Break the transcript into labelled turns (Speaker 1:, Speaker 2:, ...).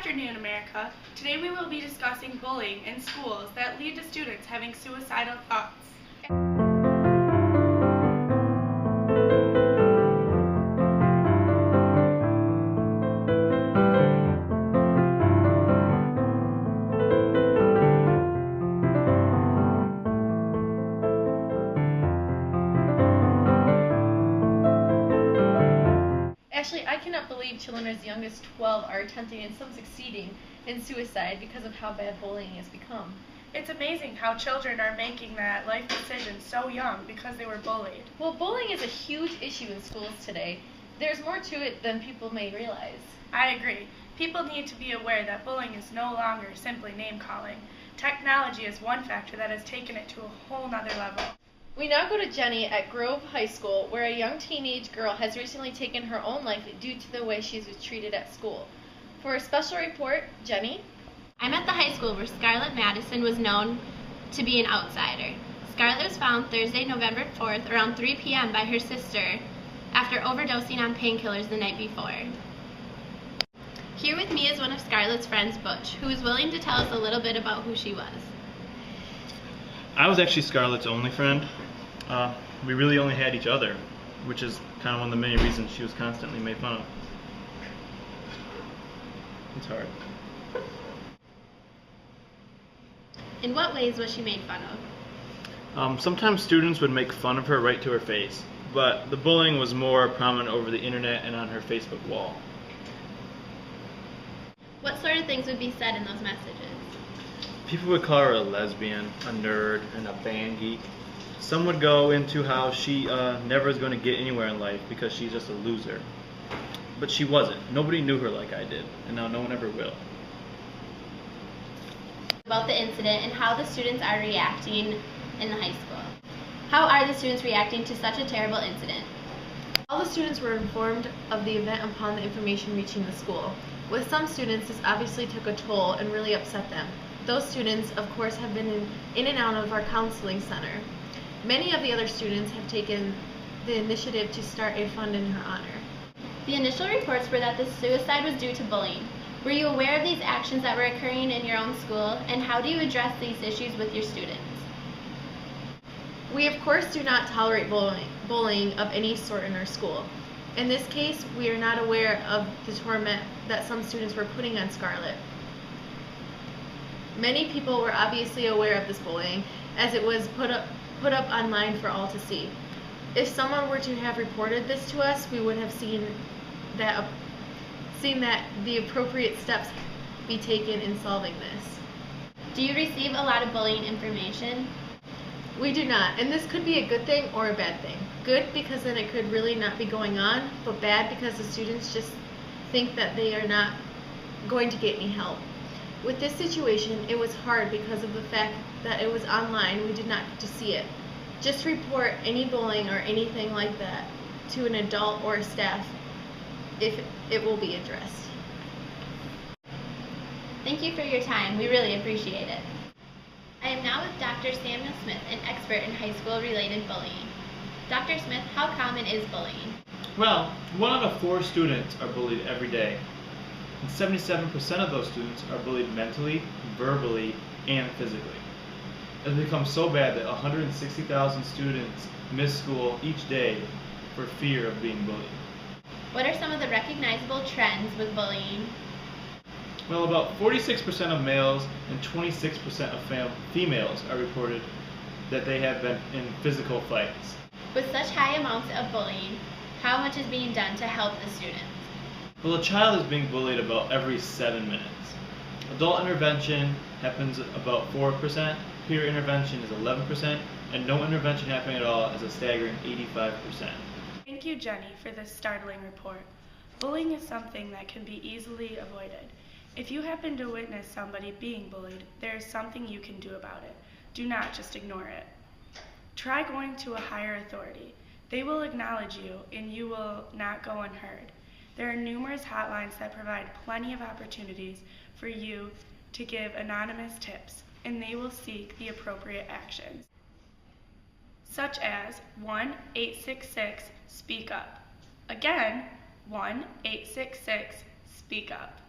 Speaker 1: afternoon, America. Today we will be discussing bullying in schools that lead to students having suicidal thoughts.
Speaker 2: Actually, I cannot believe children as young as 12 are attempting and some succeeding in suicide because of how bad bullying has become.
Speaker 1: It's amazing how children are making that life decision so young because they were bullied.
Speaker 2: Well, bullying is a huge issue in schools today. There's more to it than people may realize.
Speaker 1: I agree. People need to be aware that bullying is no longer simply name-calling. Technology is one factor that has taken it to a whole nother level.
Speaker 2: We now go to Jenny at Grove High School, where a young teenage girl has recently taken her own life due to the way she was treated at school. For a special report, Jenny?
Speaker 3: I'm at the high school where Scarlett Madison was known to be an outsider. Scarlett was found Thursday, November 4th, around 3 p.m. by her sister after overdosing on painkillers the night before. Here with me is one of Scarlett's friends, Butch, who is willing to tell us a little bit about who she was.
Speaker 4: I was actually Scarlett's only friend. We really only had each other, which is kind of one of the many reasons she was constantly made fun of. It's hard.
Speaker 3: In what ways was she made fun of?
Speaker 4: Sometimes students would make fun of her right to her face, but the bullying was more prominent over the internet and on her Facebook wall.
Speaker 3: What sort of things would be said in those messages?
Speaker 4: People would call her a lesbian, a nerd, and a band geek. Some would go into how she never is going to get anywhere in life because she's just a loser. But she wasn't. Nobody knew her like I did, and now no one ever will.
Speaker 3: About the incident and how the students are reacting in the high school. How are the students reacting to such a terrible incident?
Speaker 2: All the students were informed of the event upon the information reaching the school. With some students, this obviously took a toll and really upset them. Those students, of course, have been in and out of our counseling center. Many of the other students have taken the initiative to start a fund in her honor.
Speaker 3: The initial reports were that the suicide was due to bullying. Were you aware of these actions that were occurring in your own school, and how do you address these issues with your students?
Speaker 2: We, of course, do not tolerate bullying of any sort in our school. In this case, we are not aware of the torment that some students were putting on Scarlett. Many people were obviously aware of this bullying, as it was put up online for all to see. If someone were to have reported this to us, we would have seen that the appropriate steps be taken in solving this.
Speaker 3: Do you receive a lot of bullying information?
Speaker 2: We do not, and this could be a good thing or a bad thing. Good because then it could really not be going on, but bad because the students just think that they are not going to get any help. With this situation, it was hard because of the fact that it was online. We did not get to see it. Just report any bullying or anything like that to an adult or a staff if it will be addressed.
Speaker 3: Thank you for your time. We really appreciate it. I am now with Dr. Samuel Smith, an expert in high school related bullying. Dr. Smith, how common is bullying?
Speaker 4: Well, 1 out of 4 students are bullied every day. And 77% of those students are bullied mentally, verbally, and physically. It has become so bad that 160,000 students miss school each day for fear of being bullied.
Speaker 3: What are some of the recognizable trends with bullying?
Speaker 4: Well, about 46% of males and 26% of females are reported that they have been in physical fights.
Speaker 3: With such high amounts of bullying, how much is being done to help the students?
Speaker 4: Well, a child is being bullied about every 7 minutes. Adult intervention happens about 4%, peer intervention is 11%, and no intervention happening at all is a staggering 85%.
Speaker 1: Thank you, Jenny, for this startling report. Bullying is something that can be easily avoided. If you happen to witness somebody being bullied, there is something you can do about it. Do not just ignore it. Try going to a higher authority. They will acknowledge you, and you will not go unheard. There are numerous hotlines that provide plenty of opportunities for you to give anonymous tips, and they will seek the appropriate actions, such as 1-866-SPEAK UP. Again, 1-866-SPEAK UP.